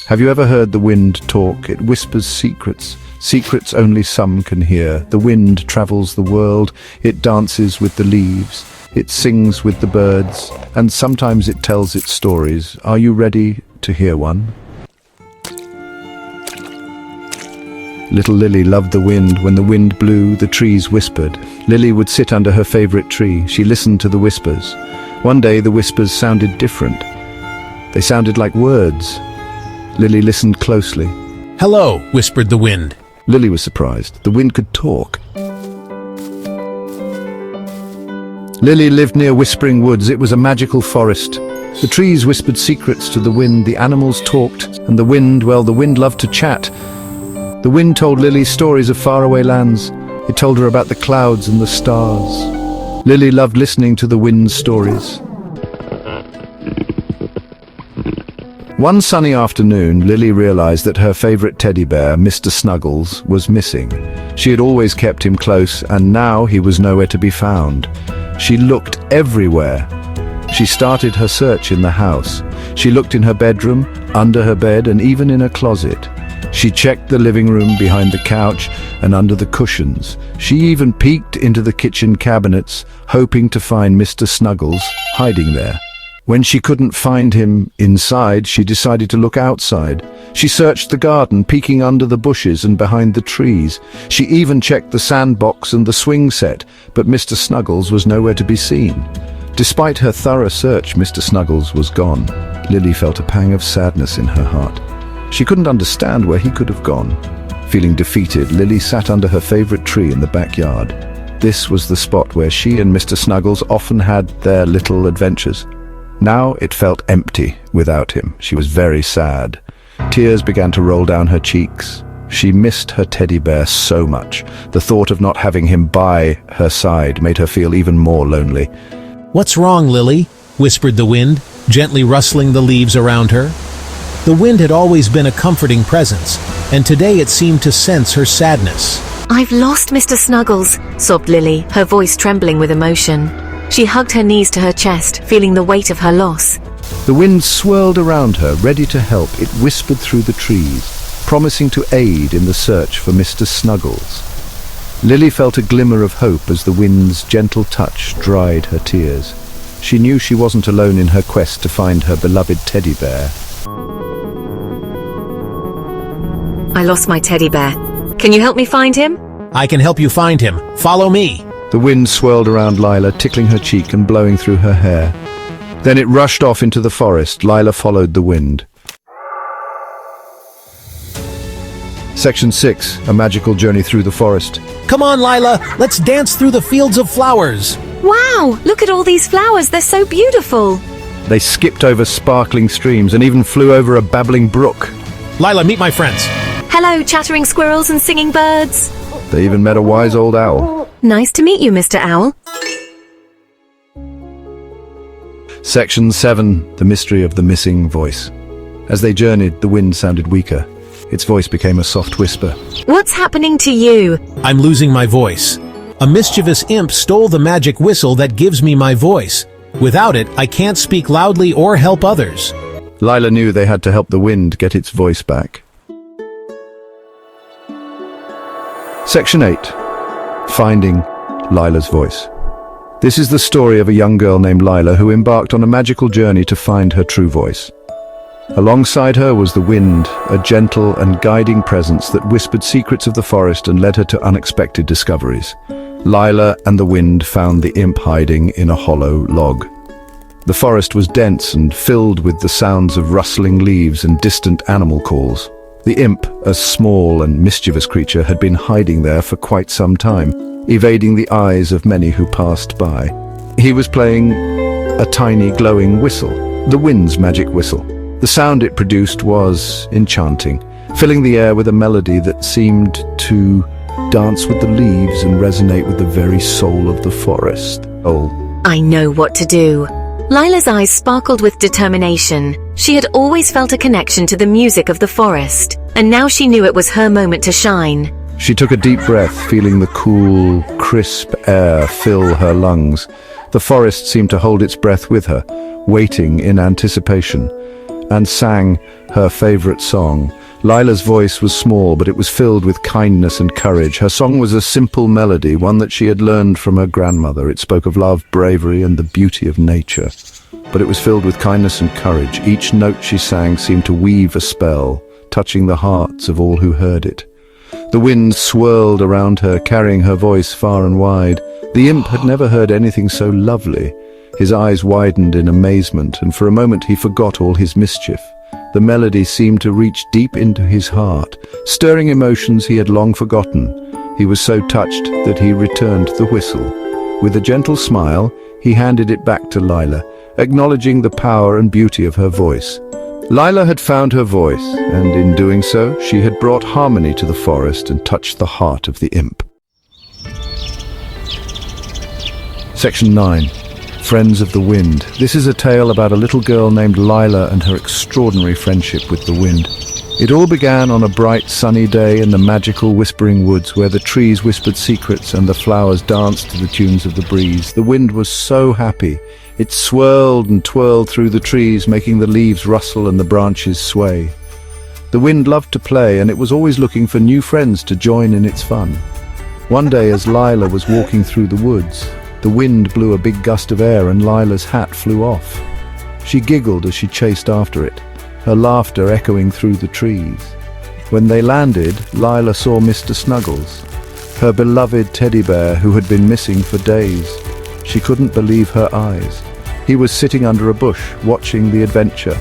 Have you ever heard the wind talk? It whispers secrets, secrets only some can hear. The wind travels the world, it dances with the leaves, it sings with the birds, and sometimes it tells its stories. Are you ready to hear one? Little Lily loved the wind. When the wind blew, the trees whispered. Lily would sit under her favorite tree. She listened to the whispers. One day the whispers sounded different. They sounded like words. Lily listened closely. "Hello," whispered the wind. Lily was surprised. The wind could talk. Lily lived near Whispering Woods. It was a magical forest. The trees whispered secrets to the wind. The animals talked. And the wind, well, the wind loved to chat. The wind told Lily stories of faraway lands. It told her about the clouds and the stars. Lily loved listening to the wind's stories. One sunny afternoon, Lily realized that her favorite teddy bear, Mr. Snuggles, was missing. She had always kept him close, and now he was nowhere to be found. She looked everywhere. She started her search in the house. She looked in her bedroom, under her bed, and even in her closet. She checked the living room, behind the couch, and under the cushions. She even peeked into the kitchen cabinets, hoping to find Mr. Snuggles hiding there. When she couldn't find him inside, she decided to look outside. She searched the garden, peeking under the bushes and behind the trees. She even checked the sandbox and the swing set, but Mr. Snuggles was nowhere to be seen. Despite her thorough search, Mr. Snuggles was gone. Lily felt a pang of sadness in her heart. She couldn't understand where he could have gone. Feeling defeated, Lily sat under her favorite tree in the backyard. This was the spot where she and Mr. Snuggles often had their little adventures. Now it felt empty without him. She was very sad. Tears began to roll down her cheeks. She missed her teddy bear so much. The thought of not having him by her side made her feel even more lonely. "What's wrong, Lily?" whispered the wind, gently rustling the leaves around her. The wind had always been a comforting presence, and today it seemed to sense her sadness. "I've lost Mr. Snuggles," sobbed Lily, her voice trembling with emotion. She hugged her knees to her chest, feeling the weight of her loss. The wind swirled around her, ready to help. It whispered through the trees, promising to aid in the search for Mr. Snuggles. Lily felt a glimmer of hope as the wind's gentle touch dried her tears. She knew she wasn't alone in her quest to find her beloved teddy bear. "I lost my teddy bear. Can you help me find him?" "I can help you find him. Follow me." The wind swirled around Lila, tickling her cheek and blowing through her hair. Then it rushed off into the forest. Lila followed the wind. Section 6, a magical journey through the forest. "Come on, Lila, let's dance through the fields of flowers." "Wow, look at all these flowers. They're so beautiful." They skipped over sparkling streams and even flew over a babbling brook. "Lila, meet my friends." "Hello, chattering squirrels and singing birds." They even met a wise old owl. "Nice to meet you, Mr. Owl." Section 7, the mystery of the missing voice. As they journeyed, the wind sounded weaker. Its voice became a soft whisper. "What's happening to you?" "I'm losing my voice. A mischievous imp stole the magic whistle that gives me my voice. Without it, I can't speak loudly or help others." Lila knew they had to help the wind get its voice back. Section 8, finding Lila's voice. This is the story of a young girl named Lila who embarked on a magical journey to find her true voice. Alongside her was the wind, a gentle and guiding presence that whispered secrets of the forest and led her to unexpected discoveries. Lila and the wind found the imp hiding in a hollow log. The forest was dense and filled with the sounds of rustling leaves and distant animal calls. The imp, a small and mischievous creature, had been hiding there for quite some time, evading the eyes of many who passed by. He was playing a tiny glowing whistle, the wind's magic whistle. The sound it produced was enchanting, filling the air with a melody that seemed to dance with the leaves and resonate with the very soul of the forest. Oh, "I know what to do." Lila's eyes sparkled with determination. She had always felt a connection to the music of the forest, and now she knew it was her moment to shine. she took a deep breath, feeling the cool, crisp air fill her lungs. The forest seemed to hold its breath with her, waiting in anticipation. and sang her favorite song. Lila's voice was small, but it was filled with kindness and courage. Her song was a simple melody, one that she had learned from her grandmother. It spoke of love, bravery, and the beauty of nature. But it was filled with kindness and courage. Each note she sang seemed to weave a spell, touching the hearts of all who heard it. The wind swirled around her, carrying her voice far and wide. The imp had never heard anything so lovely. His eyes widened in amazement, and for a moment he forgot all his mischief. The melody seemed to reach deep into his heart, stirring emotions he had long forgotten. He was so touched that he returned the whistle. With a gentle smile, he handed it back to Lila, acknowledging the power and beauty of her voice. Lila had found her voice, and in doing so, she had brought harmony to the forest and touched the heart of the imp. Section 9. Friends of the Wind. This is a tale about a little girl named Lila and her extraordinary friendship with the wind. It all began on a bright sunny day in the magical whispering woods where the trees whispered secrets and the flowers danced to the tunes of the breeze. The wind was so happy. It swirled and twirled through the trees, making the leaves rustle and the branches sway. The wind loved to play, and it was always looking for new friends to join in its fun. One day, as Lila was walking through the woods, the wind blew a big gust of air and Lila's hat flew off. She giggled as she chased after it, her laughter echoing through the trees. When they landed, Lila saw Mr. Snuggles, her beloved teddy bear who had been missing for days. She couldn't believe her eyes. He was sitting under a bush, watching the adventure.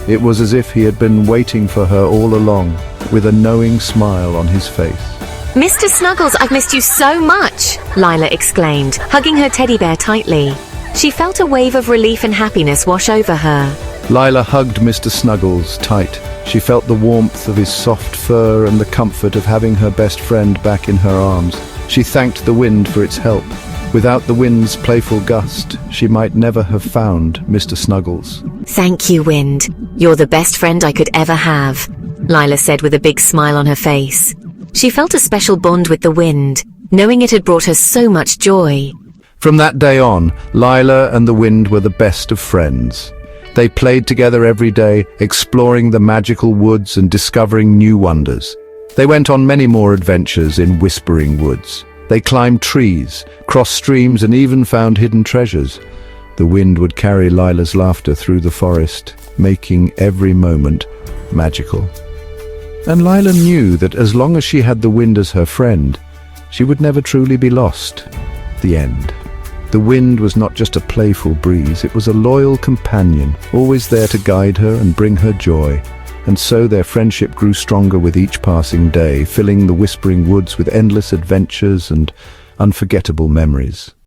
It was as if he had been waiting for her all along, with a knowing smile on his face. Mr. Snuggles, I've missed you so much, Lila exclaimed, hugging her teddy bear tightly. She felt a wave of relief and happiness wash over her. Lila hugged Mr. Snuggles tight. She felt the warmth of his soft fur and the comfort of having her best friend back in her arms. She thanked the wind for its help. Without the wind's playful gust, she might never have found Mr. Snuggles. Thank you, wind. You're the best friend I could ever have, Lila said with a big smile on her face. She felt a special bond with the wind, knowing it had brought her so much joy. From that day on, Lila and the wind were the best of friends. They played together every day, exploring the magical woods and discovering new wonders. They went on many more adventures in whispering woods. They climbed trees, crossed streams, and even found hidden treasures. The wind would carry Lila's laughter through the forest, making every moment magical. And Lila knew that as long as she had the wind as her friend, she would never truly be lost. The end. The wind was not just a playful breeze, it was a loyal companion, always there to guide her and bring her joy. And so their friendship grew stronger with each passing day, filling the whispering woods with endless adventures and unforgettable memories.